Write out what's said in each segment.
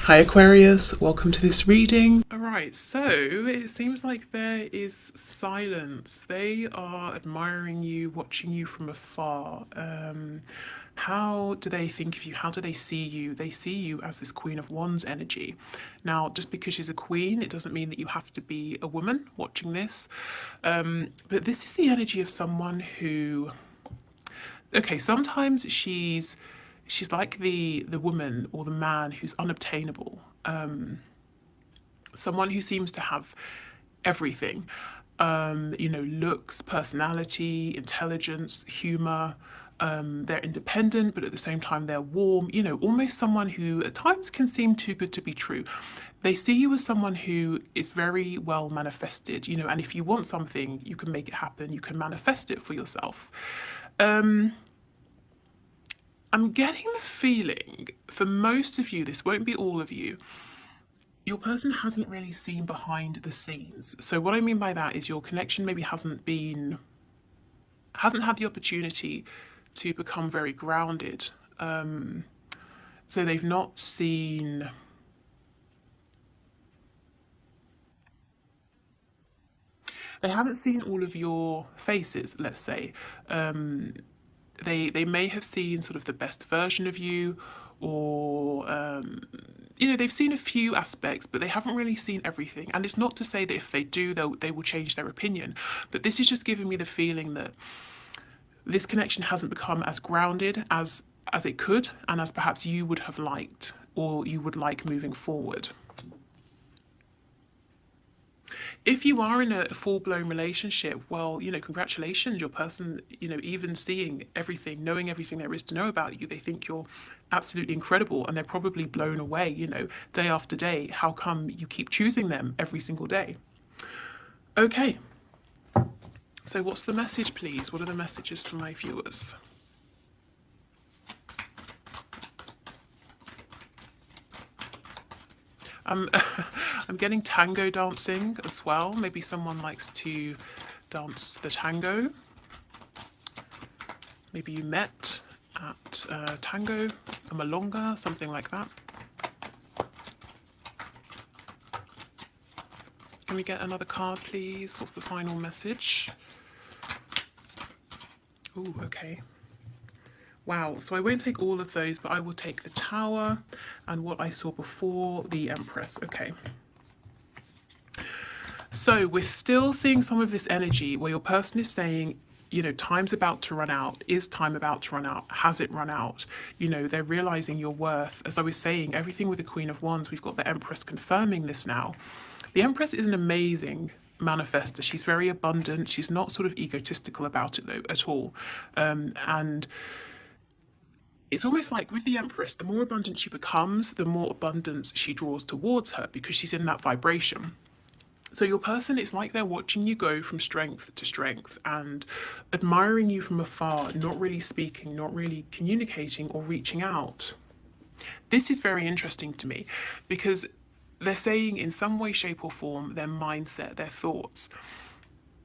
Hi Aquarius, welcome to this reading. Alright, so it seems like there is silence. They are admiring you, watching you from afar. How do they think of you? How do they see you? They see you as this Queen of Wands energy. Now, just because she's a queen, it doesn't mean that you have to be a woman watching this. But this is the energy of someone who, okay, sometimes she's like the woman or the man who's unobtainable. Someone who seems to have everything. Looks, personality, intelligence, humor. They're independent, but at the same time they're warm. Almost someone who at times can seem too good to be true. They see you as someone who is very well manifested, and if you want something, you can make it happen. You can manifest it for yourself. I'm getting the feeling, for most of you, this won't be all of you, your person hasn't really seen behind the scenes. So what I mean by that is your connection maybe hasn't had the opportunity to become very grounded. So they've not seen they haven't seen all of your faces, let's say. They may have seen sort of the best version of you, or they've seen a few aspects, but they haven't really seen everything. And it's not to say that if they do, they will change their opinion, but this is just giving me the feeling that this connection hasn't become as grounded as it could, and as perhaps you would have liked or you would like moving forward. If you are in a full-blown relationship, well, congratulations. Your person, even seeing everything, knowing everything there is to know about you, they think you're absolutely incredible, and they're probably blown away, day after day. How come you keep choosing them every single day? Okay, so what's the message, please? What are the messages for my viewers? I'm getting tango dancing as well. Maybe someone likes to dance the tango. Maybe you met at tango, a milonga, something like that. Can we get another card, please? What's the final message? Ooh, okay. Wow, so I won't take all of those, but I will take the Tower and what I saw before, the Empress. Okay. So we're still seeing some of this energy where your person is saying, time's about to run out. Is time about to run out? Has it run out? They're realizing your worth. As I was saying, everything with the Queen of Wands, we've got the Empress confirming this now. The Empress is an amazing manifester. She's very abundant. She's not sort of egotistical about it, though, at all. And it's almost like with the Empress, the more abundant she becomes, the more abundance she draws towards her because she's in that vibration. So your person, it's like they're watching you go from strength to strength and admiring you from afar, not really speaking, not really communicating or reaching out. This is very interesting to me because they're saying in some way, shape, or form, their mindset, their thoughts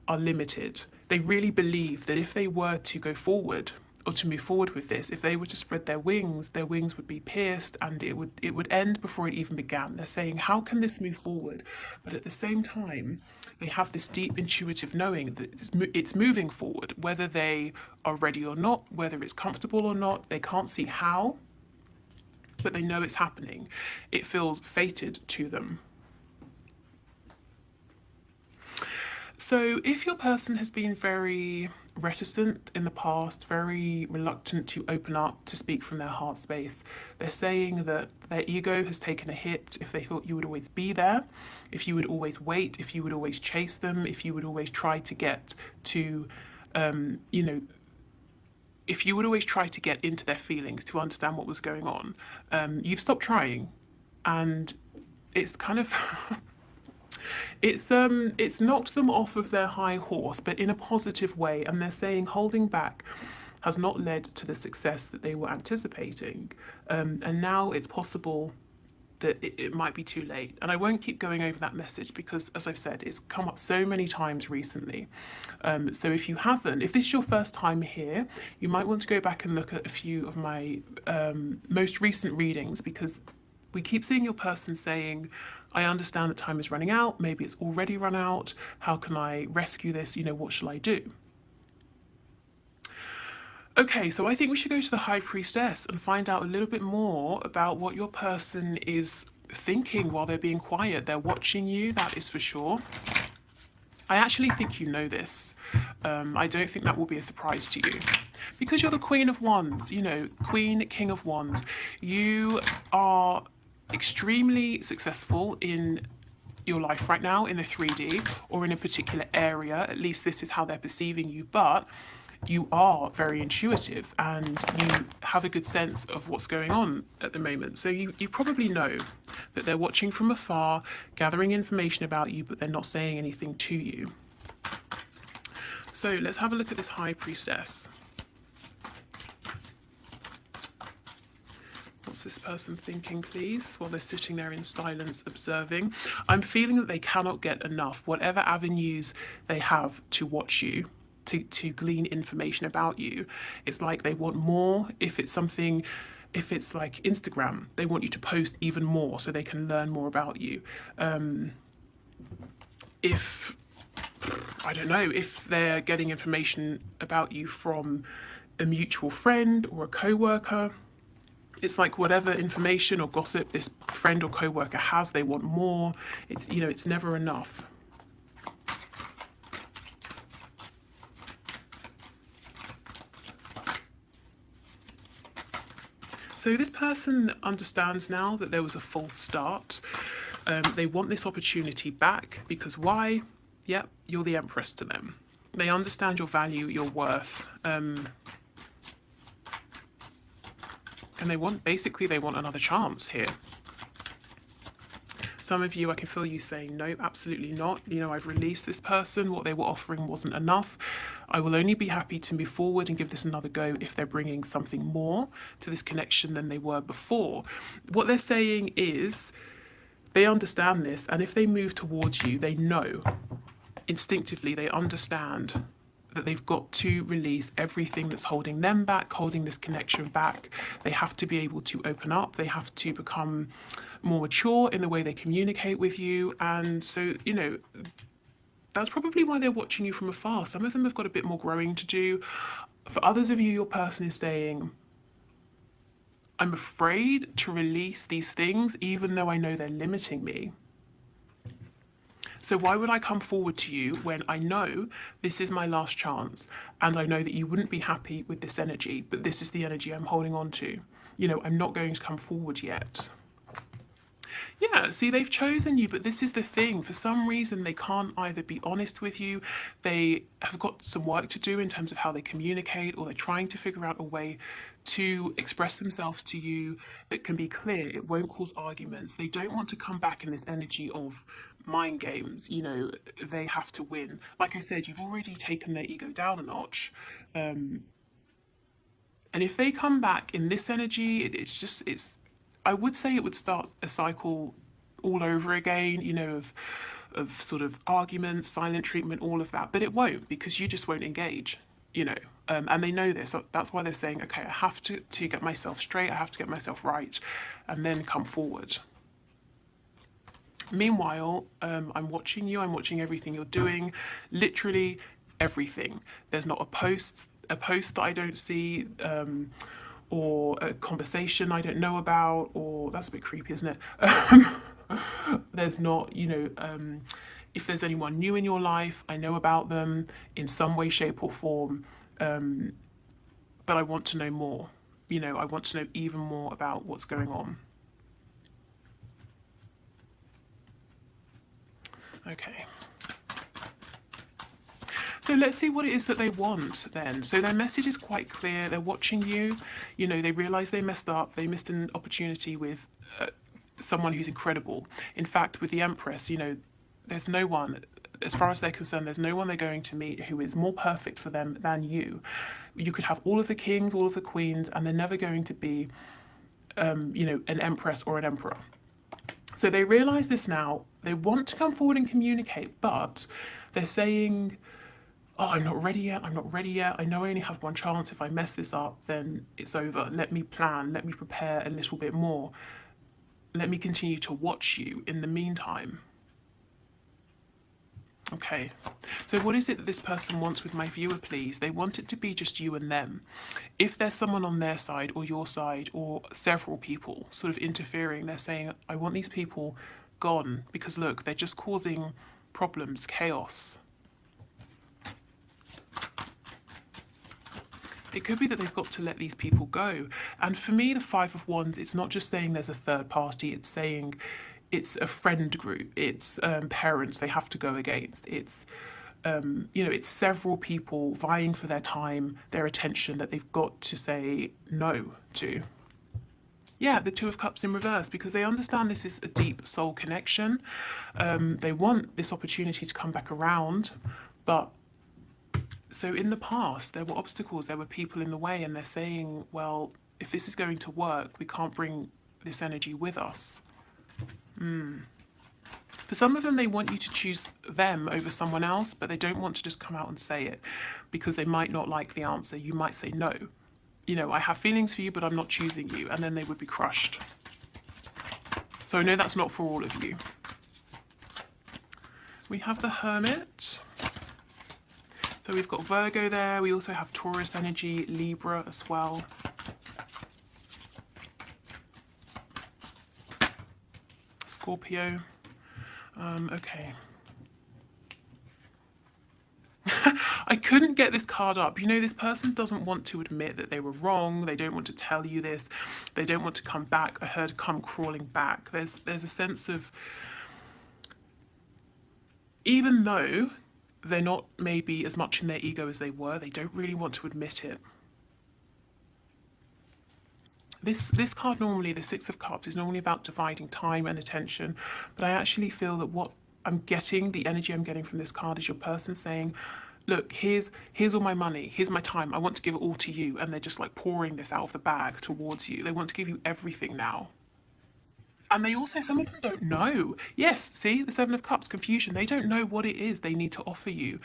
are limited. They really believe that if they were to go forward or to move forward with this, if they were to spread their wings would be pierced and it would end before it even began. They're saying, how can this move forward? But at the same time, they have this deep intuitive knowing that it's moving forward, whether they are ready or not, whether it's comfortable or not. They can't see how, but they know it's happening. It feels fated to them. So if your person has been very reticent in the past, very reluctant to open up, to speak from their heart space, they're saying that their ego has taken a hit if they thought you would always be there, if you would always wait, if you would always chase them, if you would always try to get to, if you would always try to get into their feelings to understand what was going on. You've stopped trying, and it's kind of it's knocked them off of their high horse, but in a positive way. And they're saying holding back has not led to the success that they were anticipating. And now it's possible that it might be too late. And I won't keep going over that message because, as I've said, it's come up so many times recently. So if you haven't, if this is your first time here, you might want to go back and look at a few of my most recent readings because We keep seeing your person saying, I understand that time is running out, maybe it's already run out, how can I rescue this, what shall I do? Okay, so I think we should go to the High Priestess and find out a little bit more about what your person is thinking while they're being quiet. They're watching you, that is for sure. I actually think you know this. I don't think that will be a surprise to you. Because you're the Queen of Wands, Queen, King of Wands. You are extremely successful in your life right now in the 3D or in a particular area. At least this is how they're perceiving you. But you are very intuitive and you have a good sense of what's going on at the moment. So you probably know that they're watching from afar, gathering information about you, but they're not saying anything to you. So let's have a look at this High Priestess. What's this person thinking, please, while they're sitting there in silence observing? I'm feeling that they cannot get enough, whatever avenues they have to watch you, to glean information about you. It's like they want more. If it's like Instagram, they want you to post even more so they can learn more about you. If, I don't know, if they're getting information about you from a mutual friend or a co-worker, it's like whatever information or gossip this friend or co-worker has, they want more. It's never enough. So this person understands now that there was a false start. They want this opportunity back because why? Yep, you're the Empress to them. They understand your value, your worth. And they want another chance here. Some of you, I can feel you saying, no, absolutely not. I've released this person. What they were offering wasn't enough. I will only be happy to move forward and give this another go if they're bringing something more to this connection than they were before. What they're saying is they understand this, and if they move towards you, they know instinctively, they understand that they've got to release everything that's holding them back, holding this connection back. They have to be able to open up. They have to become more mature in the way they communicate with you. And so, that's probably why they're watching you from afar. Some of them have got a bit more growing to do. For others of you, your person is saying, I'm afraid to release these things, even though I know they're limiting me. So why would I come forward to you when I know this is my last chance and I know that you wouldn't be happy with this energy, but this is the energy I'm holding on to? I'm not going to come forward yet. Yeah, see, they've chosen you, but this is the thing. For some reason, they can't either be honest with you, they have got some work to do in terms of how they communicate, or they're trying to figure out a way to express themselves to you that can be clear. It won't cause arguments. They don't want to come back in this energy of mind games. They have to win. Like I said, you've already taken their ego down a notch. And if they come back in this energy, I would say it would start a cycle all over again, of sort of arguments, silent treatment, all of that. But it won't, because you just won't engage, and they know this. So that's why they're saying, okay, I have to get myself straight, I have to get myself right, and then come forward. Meanwhile, I'm watching you, I'm watching everything you're doing, literally everything. There's not a post that I don't see, or a conversation I don't know about, or that's a bit creepy, isn't it? There's not, if there's anyone new in your life, I know about them in some way, shape or form, but I want to know more. I want to know even more about what's going on. Okay. So let's see what it is that they want then. So their message is quite clear. They're watching you. They realise they messed up. They missed an opportunity with someone who's incredible. In fact, with the Empress, there's no one, as far as they're concerned, there's no one they're going to meet who is more perfect for them than you. You could have all of the kings, all of the queens, and they're never going to be, an Empress or an Emperor. So they realise this now. They want to come forward and communicate, but they're saying, oh, I'm not ready yet, I'm not ready yet. I know I only have one chance. If I mess this up, then it's over. Let me plan, let me prepare a little bit more. let me continue to watch you in the meantime. Okay, so what is it that this person wants with my viewer, please? They want it to be just you and them. If there's someone on their side or your side or several people sort of interfering, they're saying, I want these people gone because look, they're just causing problems, chaos. It could be that they've got to let these people go. And for me, the Five of Wands, it's not just saying there's a third party, it's saying it's a friend group, it's parents they have to go against, it's it's several people vying for their time, their attention that they've got to say no to. Yeah, the Two of Cups in reverse, because they understand this is a deep soul connection. They want this opportunity to come back around, but so in the past, there were obstacles, there were people in the way, and they're saying, well, if this is going to work, we can't bring this energy with us. For some of them, they want you to choose them over someone else, but they don't want to just come out and say it because they might not like the answer. You might say, no, I have feelings for you, but I'm not choosing you. And then they would be crushed. So I know that's not for all of you. We have the Hermit. So we've got Virgo there. We also have Taurus energy, Libra as well. Scorpio. Okay. I couldn't get this card up. This person doesn't want to admit that they were wrong. They don't want to tell you this. They don't want to come back. I heard come crawling back. There's a sense of, even though they're not maybe as much in their ego as they were, they don't really want to admit it. This card normally, the Six of Cups, is normally about dividing time and attention, but I actually feel that what I'm getting, the energy I'm getting from this card is your person saying, look, here's all my money, here's my time, I want to give it all to you, and they're just like pouring this out of the bag towards you. They want to give you everything now. And they also, some of them don't know. Yes, see, the Seven of Cups, confusion. They don't know what it is they need to offer you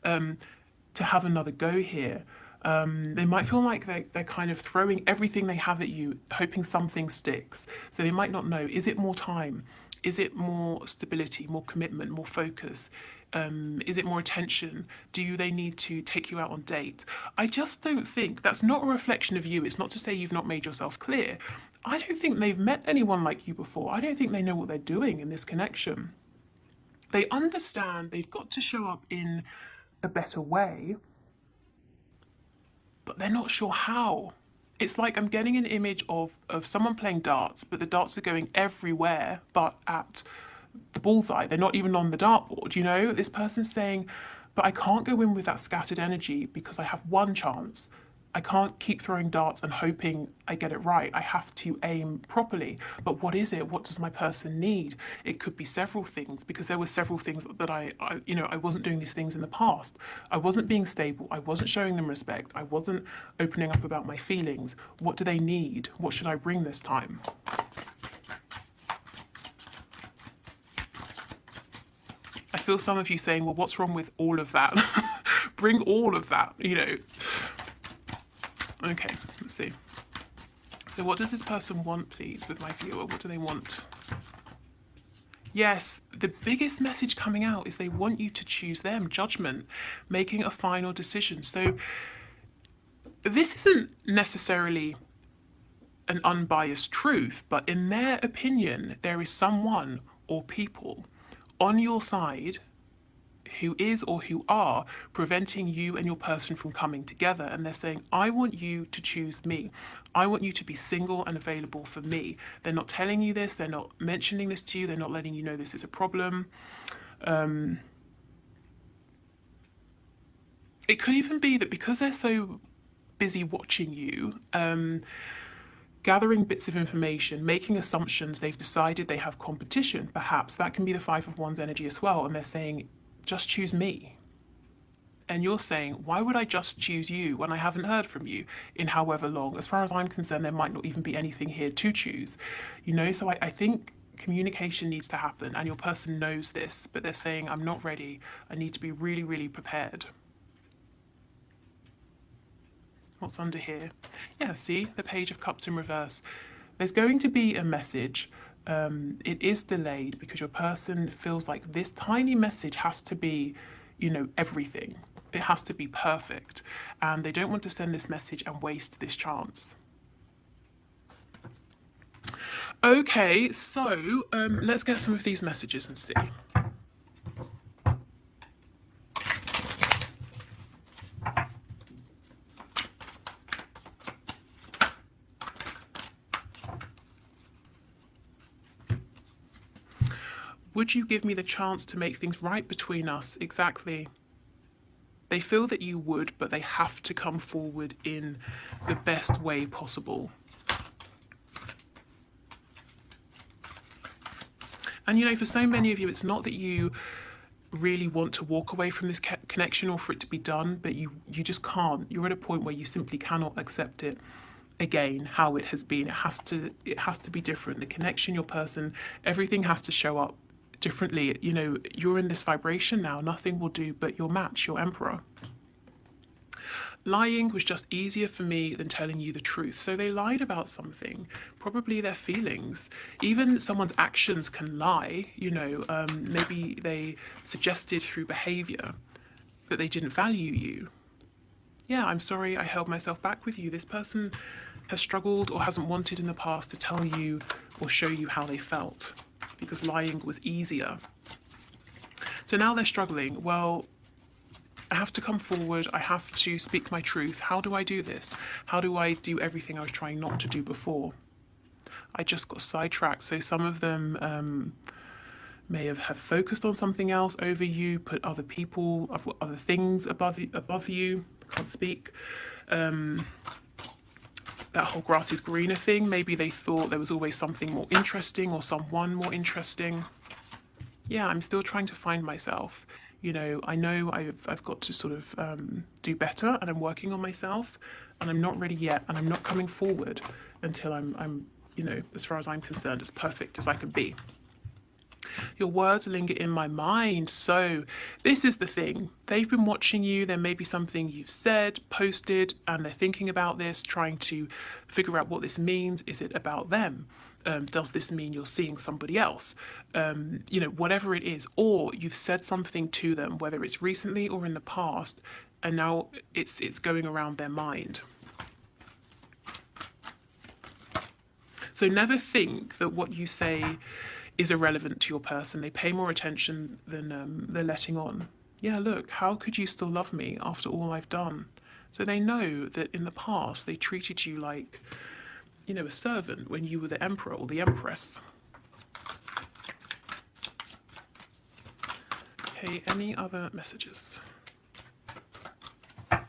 to have another go here. They might feel like they're kind of throwing everything they have at you, hoping something sticks. So they might not know, is it more time? Is it more stability, more commitment, more focus? Is it more attention? Do they need to take you out on dates? I just don't think, that's not a reflection of you. It's not to say you've not made yourself clear. I don't think they've met anyone like you before. I don't think they know what they're doing in this connection. They understand they've got to show up in a better way, but they're not sure how. It's like I'm getting an image of someone playing darts, but the darts are going everywhere but at the bullseye. They're not even on the dartboard, This person's saying, but I can't go in with that scattered energy because I have one chance. I can't keep throwing darts and hoping I get it right. I have to aim properly. But what is it? What does my person need? It could be several things, because there were several things that I wasn't doing these things in the past. I wasn't being stable. I wasn't showing them respect. I wasn't opening up about my feelings. What do they need? What should I bring this time? I feel some of you saying, well, what's wrong with all of that? Bring all of that, Okay, let's see. So what does this person want, please, with my viewer? What do they want? Yes, the biggest message coming out is they want you to choose them. Judgment, making a final decision. So this isn't necessarily an unbiased truth, but in their opinion, there is someone or people on your side who is or who are preventing you and your person from coming together. And they're saying, I want you to choose me. I want you to be single and available for me. They're not telling you this. They're not mentioning this to you. They're not letting you know this is a problem. It could even be that because they're so busy watching you, gathering bits of information, making assumptions, they've decided they have competition. Perhaps that can be the Five of Wands energy as well. And they're saying, just choose me. And you're saying, why would I just choose you when I haven't heard from you in however long? As far as I'm concerned, there might not even be anything here to choose. So I think communication needs to happen, and your person knows this, but they're saying, I'm not ready. I need to be really, really prepared. What's under here? Yeah, see, the Page of Cups in reverse. There's going to be a message. it is delayed because your person feels like this tiny message has to be, you know, everything. It has to be perfect. And they don't want to send this message and waste this chance. Okay, so let's get some of these messages and see. Would you give me the chance to make things right between us? Exactly. They feel that you would, but they have to come forward in the best way possible. And you know, for so many of you, it's not that you really want to walk away from this connection or for it to be done, but you just can't. You're at a point where you simply cannot accept it again how it has been. It has to be different. The connection, your person, everything has to show up differently. You know, you're in this vibration now. Nothing will do but your match, your emperor. Lying was just easier for me than telling you the truth. So they lied about something, probably their feelings. Even someone's actions can lie, you know, maybe they suggested through behavior that they didn't value you. Yeah, I'm sorry I held myself back with you. This person has struggled or hasn't wanted in the past to tell you or show you how they felt because lying was easier. So now they're struggling. Well, I have to come forward. I have to speak my truth. How do I do this? How do I do everything I was trying not to do before? I just got sidetracked. So some of them may have focused on something else over you, put other people, other things above you. I can't speak. That whole grass is greener thing. Maybe they thought there was always something more interesting or someone more interesting. Yeah, I'm still trying to find myself. You know I've got to sort of do better, and I'm working on myself, and I'm not ready yet, and I'm not coming forward until I'm you know, as far as I'm concerned, as perfect as I can be. Your words linger in my mind. So this is the thing. They've been watching you. There may be something you've said, posted, and they're thinking about this, trying to figure out what this means. Is it about them? Does this mean you're seeing somebody else? You know, whatever it is. Or you've said something to them, whether it's recently or in the past, and now it's going around their mind. So never think that what you say is irrelevant to your person. They pay more attention than they're letting on. Yeah, look, how could you still love me after all I've done? So they know that in the past they treated you like, you know, a servant when you were the emperor or the empress. Okay, any other messages? Okay,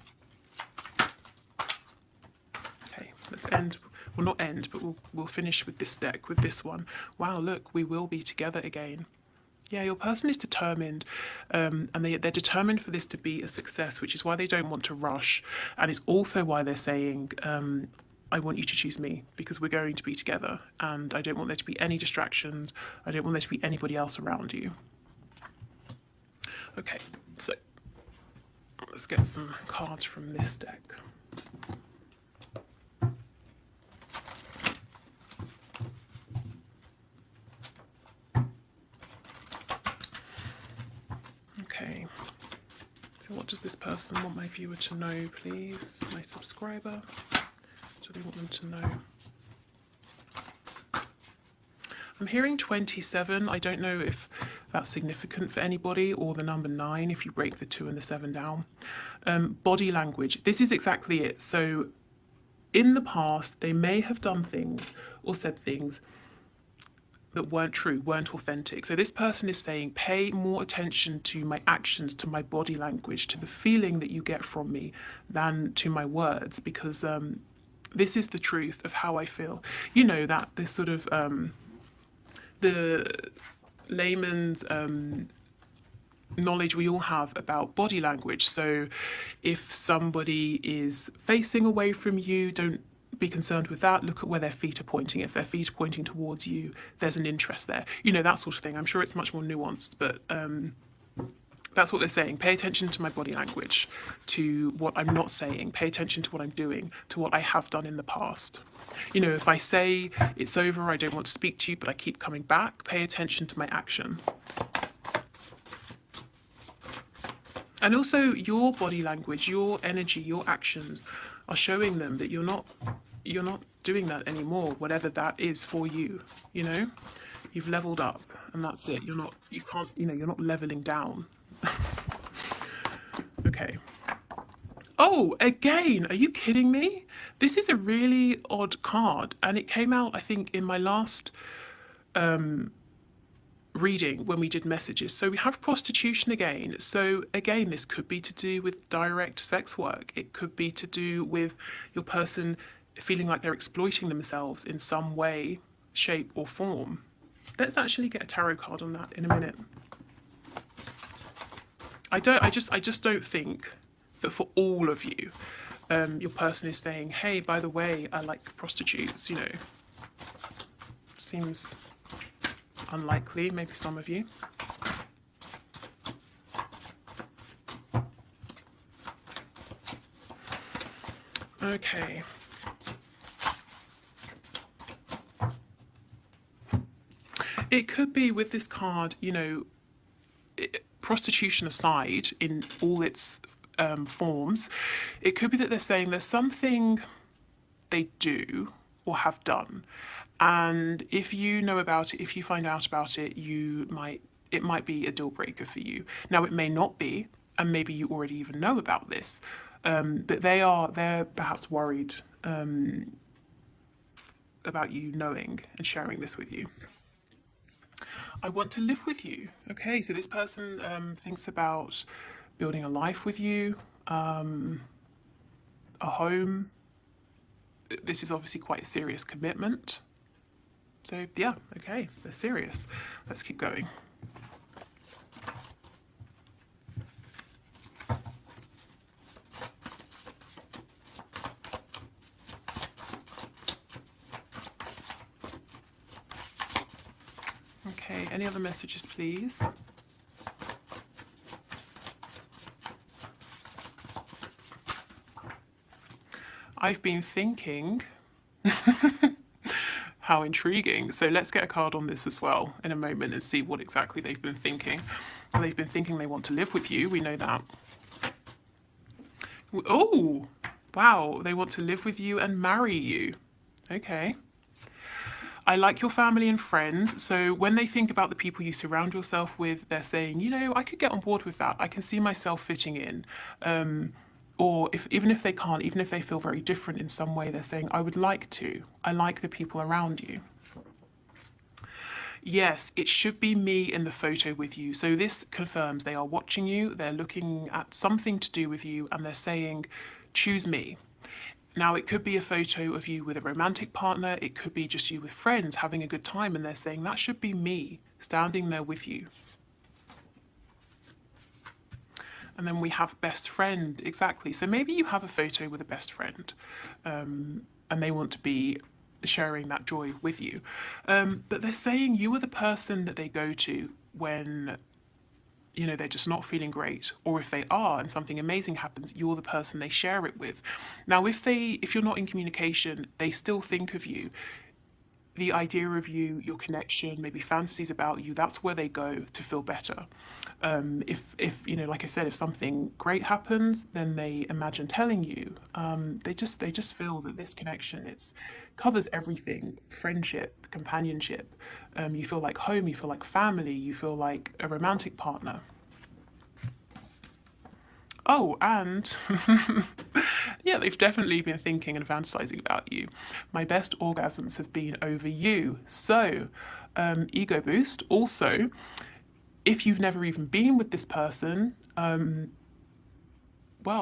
let's end. Well, not end, but we'll finish with this deck, with this one. Wow, look, we will be together again. Yeah, your person is determined, and they're determined for this to be a success, which is why they don't want to rush, and it's also why they're saying, I want you to choose me because we're going to be together, and I don't want there to be any distractions. I don't want there to be anybody else around you. Okay, so let's get some cards from this deck. Okay, so what does this person want my viewer to know, please? My subscriber, what do they want them to know? I'm hearing 27. I don't know if that's significant for anybody, or the number 9 if you break the 2 and the 7 down. Body language, this is exactly it. So in the past, they may have done things or said things that weren't true, weren't authentic. So this person is saying, pay more attention to my actions, to my body language, to the feeling that you get from me than to my words, because this is the truth of how I feel. You know, that this sort of the layman's knowledge we all have about body language. So if somebody is facing away from you, don't be concerned with that. Look at where their feet are pointing. If their feet are pointing towards you, there's an interest there. You know, that sort of thing. I'm sure it's much more nuanced, but That's what they're saying. Pay attention to my body language, to what I'm not saying. Pay attention to what I'm doing, to what I have done in the past. You know, if I say it's over, I don't want to speak to you, but I keep coming back, pay attention to my action. And also your body language, your energy, your actions are showing them that you're not doing that anymore, whatever that is for you, you know? You've leveled up and that's it. You're not leveling down. Okay. Oh, again, are you kidding me? This is a really odd card and it came out, I think, in my last reading when we did messages. So we have prostitution again. So again, this could be to do with direct sex work. It could be to do with your person feeling like they're exploiting themselves in some way, shape or form. Let's actually get a tarot card on that in a minute. I just don't think that for all of you, your person is saying, hey, by the way, I like prostitutes, you know. Seems unlikely, maybe some of you. Okay. It could be with this card, you know, prostitution aside in all its forms, it could be that they're saying there's something they do or have done, and if you know about it, if you find out about it, it might be a deal breaker for you. Now it may not be, and maybe you already even know about this, but they're perhaps worried about you knowing and sharing this with you. I want to live with you. Okay, so this person thinks about building a life with you, a home. This is obviously quite a serious commitment. So yeah, okay, they're serious. Let's keep going. Okay, any other messages, please? I've been thinking. How intriguing. So let's get a card on this as well in a moment and see what exactly they've been thinking. They've been thinking they want to live with you. We know that. Oh, wow. They want to live with you and marry you. Okay. I like your family and friends. So when they think about the people you surround yourself with, they're saying, you know, I could get on board with that. I can see myself fitting in. Or even if they can't, even if they feel very different in some way, they're saying, I would like to. I like the people around you. Yes, it should be me in the photo with you. So this confirms they are watching you, they're looking at something to do with you, and they're saying, choose me. Now, it could be a photo of you with a romantic partner, it could be just you with friends having a good time, and they're saying, that should be me standing there with you. And then we have best friend, exactly. So maybe you have a photo with a best friend and they want to be sharing that joy with you. But they're saying you are the person that they go to when, you know, they're just not feeling great, or if they are and something amazing happens, you're the person they share it with. Now, if you're not in communication, they still think of you. The idea of you, your connection, maybe fantasies about you, that's where they go to feel better. If you know, like I said, if something great happens, then they imagine telling you. They just feel that this connection, it covers everything: friendship, companionship. You feel like home, you feel like family, you feel like a romantic partner. Oh, and yeah, they've definitely been thinking and fantasizing about you. My best orgasms have been over you. So, ego boost. Also, if you've never even been with this person, well,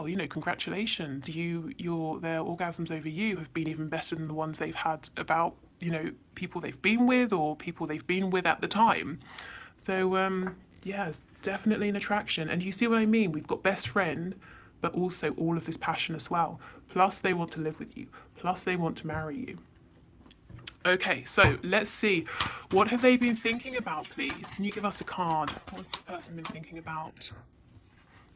you know, congratulations. Their orgasms over you have been even better than the ones they've had about, you know, people they've been with or people they've been with at the time. So, yeah, it's definitely an attraction. And you see what I mean? We've got best friend, but also all of this passion as well. Plus, they want to live with you. Plus, they want to marry you. Okay, so let's see. What have they been thinking about, please? Can you give us a card? What's this person been thinking about?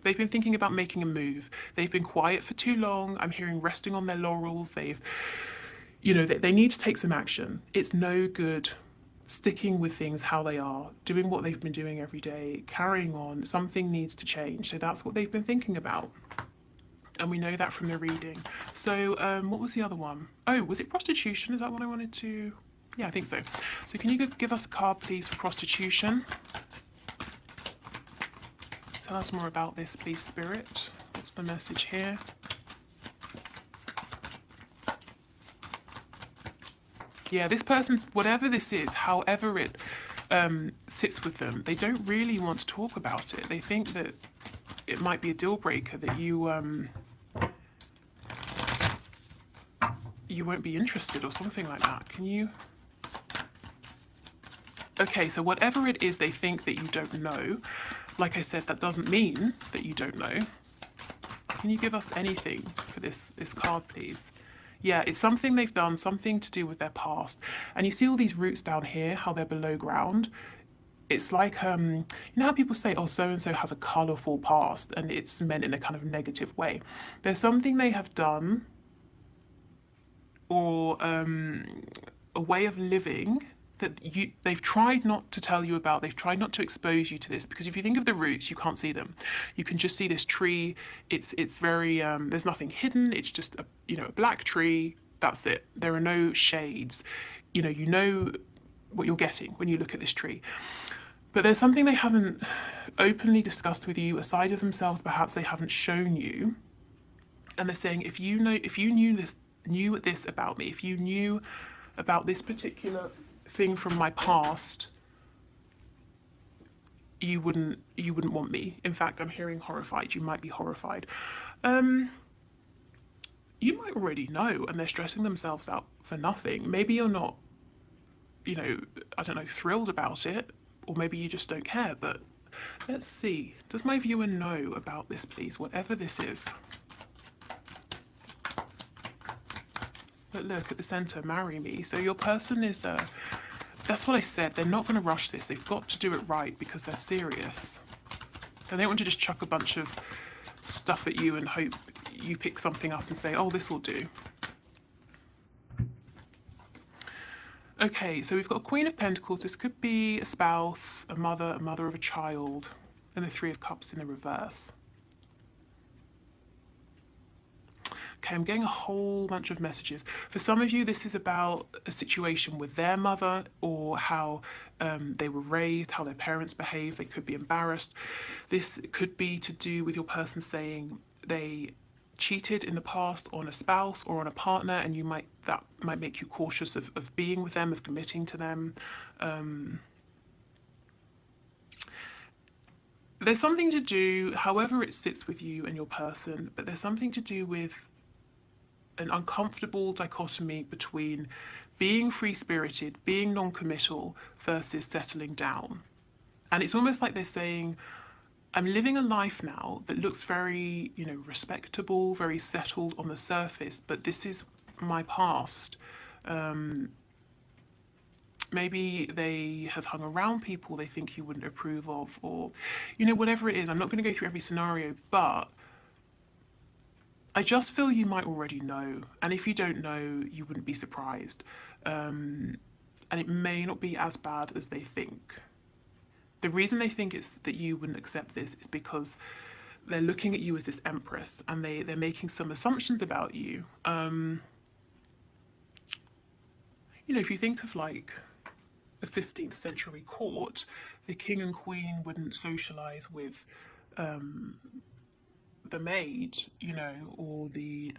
They've been thinking about making a move. They've been quiet for too long. I'm hearing resting on their laurels. They need to take some action. It's no good sticking with things how they are, doing what they've been doing every day, carrying on. Something needs to change. So that's what they've been thinking about. And we know that from the reading. So what was the other one? Oh, was it prostitution? Is that what I wanted to... Yeah, I think so. So can you give us a card, please, for prostitution? Tell us more about this, please, Spirit. What's the message here? Yeah, this person, whatever this is, however it sits with them, they don't really want to talk about it. They think that it might be a deal breaker, that you won't be interested or something like that. Can you... Okay, so whatever it is they think that you don't know, like I said, that doesn't mean that you don't know. Can you give us anything for this card, please? Yeah, it's something they've done, something to do with their past. And you see all these roots down here, how they're below ground? It's like, you know how people say, oh, so-and-so has a colourful past, and it's meant in a kind of negative way. There's something they have done, or a way of living that they've tried not to tell you about. They've tried not to expose you to this, because if you think of the roots, you can't see them. You can just see this tree. It's very there's nothing hidden. It's just a black tree. That's it. There are no shades. You know what you're getting when you look at this tree. But there's something they haven't openly discussed with you, a side of themselves perhaps they haven't shown you. And they're saying, if you knew this about me, if you knew about this particular thing from my past, you wouldn't want me. In fact, I'm hearing horrified. You might be horrified. You might already know, and they're stressing themselves out for nothing. Maybe you're not, I don't know, thrilled about it, or maybe you just don't care. But let's see. Does my viewer know about this, please? Whatever this is. But look at the center, marry me. So your person is that's what I said. They're not going to rush this. They've got to do it right because they're serious. They don't want to just chuck a bunch of stuff at you and hope you pick something up and say, oh, this will do. Okay, so we've got a Queen of Pentacles. This could be a spouse, a mother of a child, and the Three of Cups in the reverse. Okay, I'm getting a whole bunch of messages. For some of you, this is about a situation with their mother, or how they were raised, how their parents behave. They could be embarrassed. This could be to do with your person saying they cheated in the past on a spouse or on a partner, and that might make you cautious of being with them, of committing to them. There's something to do, however it sits with you and your person, but there's something to do with an uncomfortable dichotomy between being free-spirited, being non-committal, versus settling down. And it's almost like they're saying, I'm living a life now that looks very, respectable, very settled on the surface, but this is my past. Maybe they have hung around people they think you wouldn't approve of, or, whatever it is. I'm not going to go through every scenario, but I just feel you might already know. And if you don't know, you wouldn't be surprised. And it may not be as bad as they think. The reason they think it's that you wouldn't accept this is because they're looking at you as this empress, and they're making some assumptions about you. If you think of like a 15th century court, the king and queen wouldn't socialise with the maid, or the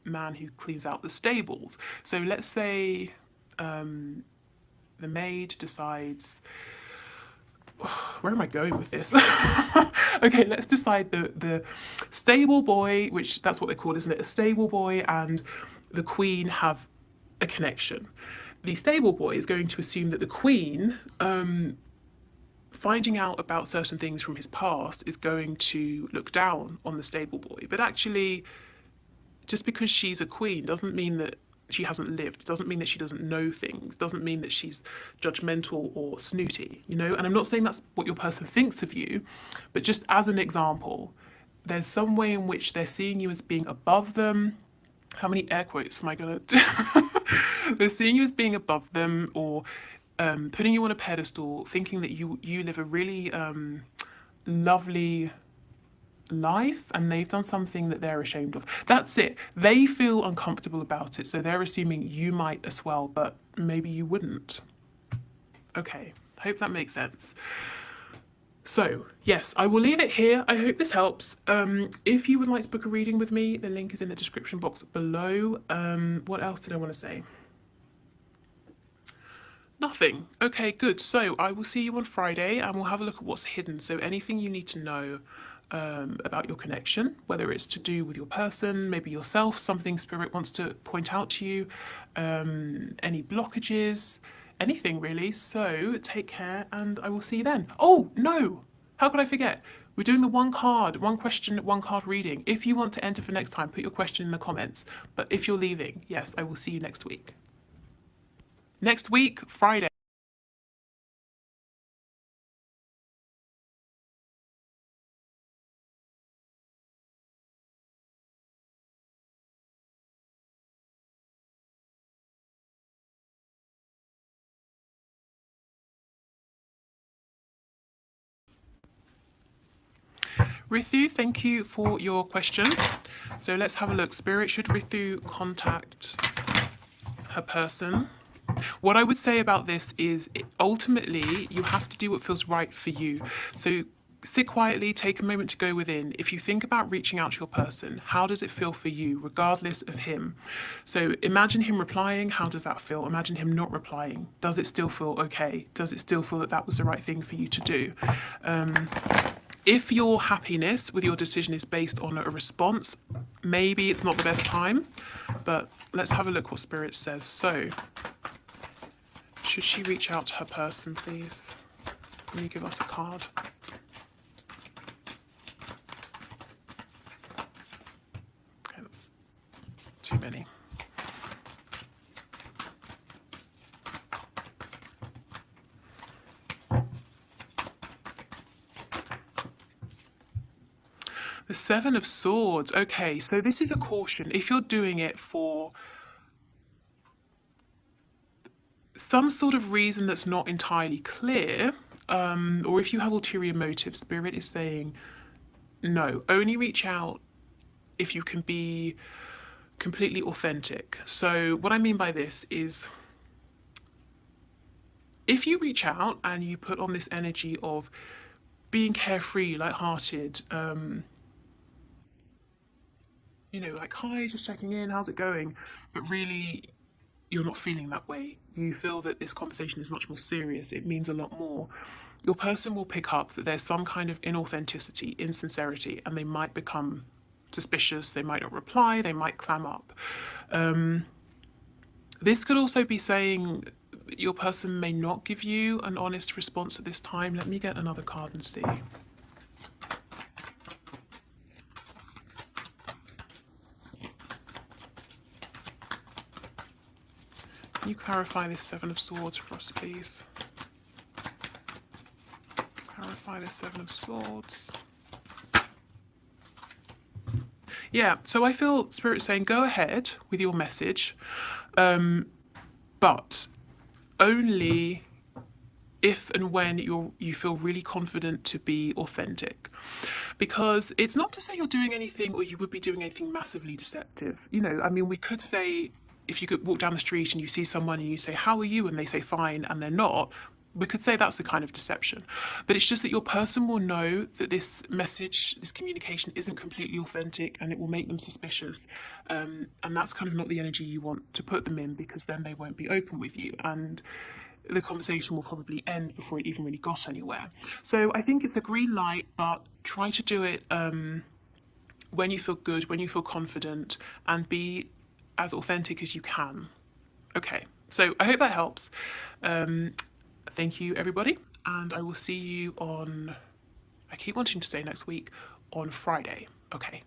man who cleans out the stables. So let's say the maid decides, where am I going with this? Okay, let's decide the stable boy, which that's what they're called, isn't it? A stable boy and the queen have a connection. The stable boy is going to assume that the queen, finding out about certain things from his past, is going to look down on the stable boy. But actually, just because she's a queen doesn't mean that she hasn't lived. It doesn't mean that she doesn't know things. It doesn't mean that she's judgmental or snooty, you know? And I'm not saying that's what your person thinks of you, but just as an example, there's some way in which they're seeing you as being above them. How many air quotes am I gonna do? They're seeing you as being above them, or putting you on a pedestal, thinking that you live a really lovely life and they've done something that they're ashamed of. That's it. They feel uncomfortable about it, so they're assuming you might as well, but maybe you wouldn't. Okay, hope that makes sense. So, yes, I will leave it here. I hope this helps. If you would like to book a reading with me, the link is in the description box below. What else did I want to say? Nothing. Okay, good. So I will see you on Friday and we'll have a look at what's hidden. So anything you need to know about your connection, whether it's to do with your person, maybe yourself, something Spirit wants to point out to you, any blockages, anything really. So take care and I will see you then. Oh, no! How could I forget? We're doing the one card, one question, one card reading. If you want to enter for next time, put your question in the comments. But if you're leaving, yes, I will see you next week. Next week, Friday. Rithu, thank you for your question. So let's have a look. Spirit, should Rithu contact her person? What I would say about this is ultimately you have to do what feels right for you. So sit quietly, take a moment to go within. If you think about reaching out to your person, how does it feel for you, regardless of him? So imagine him replying, how does that feel? Imagine him not replying. Does it still feel okay? Does it still feel that that was the right thing for you to do? If your happiness with your decision is based on a response, maybe it's not the best time, but let's have a look what Spirit says. So, should she reach out to her person, please? Can you give us a card? Okay, that's too many. The Seven of Swords. Okay, so this is a caution. If you're doing it for some sort of reason that's not entirely clear, or if you have ulterior motives, Spirit is saying no. Only reach out if you can be completely authentic. So what I mean by this is if you reach out and you put on this energy of being carefree, lighthearted, you know, like, hi, just checking in, how's it going? But really, you're not feeling that way. You feel that this conversation is much more serious, it means a lot more. Your person will pick up that there's some kind of inauthenticity, insincerity, and they might become suspicious, they might not reply, they might clam up. This could also be saying your person may not give you an honest response at this time. Let me get another card and see. Can you clarify this Seven of Swords for us, please? Clarify this Seven of Swords. Yeah, so I feel Spirit saying go ahead with your message, but only if and when you feel really confident to be authentic. Because it's not to say you're doing anything or you would be doing anything massively deceptive. You know, I mean, we could say if you could walk down the street and you see someone and you say, how are you? And they say fine and they're not, we could say that's a kind of deception. But it's just that your person will know that this message, this communication isn't completely authentic and it will make them suspicious. And that's kind of not the energy you want to put them in, because then they won't be open with you. And the conversation will probably end before it even really got anywhere. So I think it's a green light, but try to do it when you feel good, when you feel confident, and be as authentic as you can. Okay, so I hope that helps. Thank you, everybody, and I will see you on, I keep wanting to say next week, on Friday. Okay.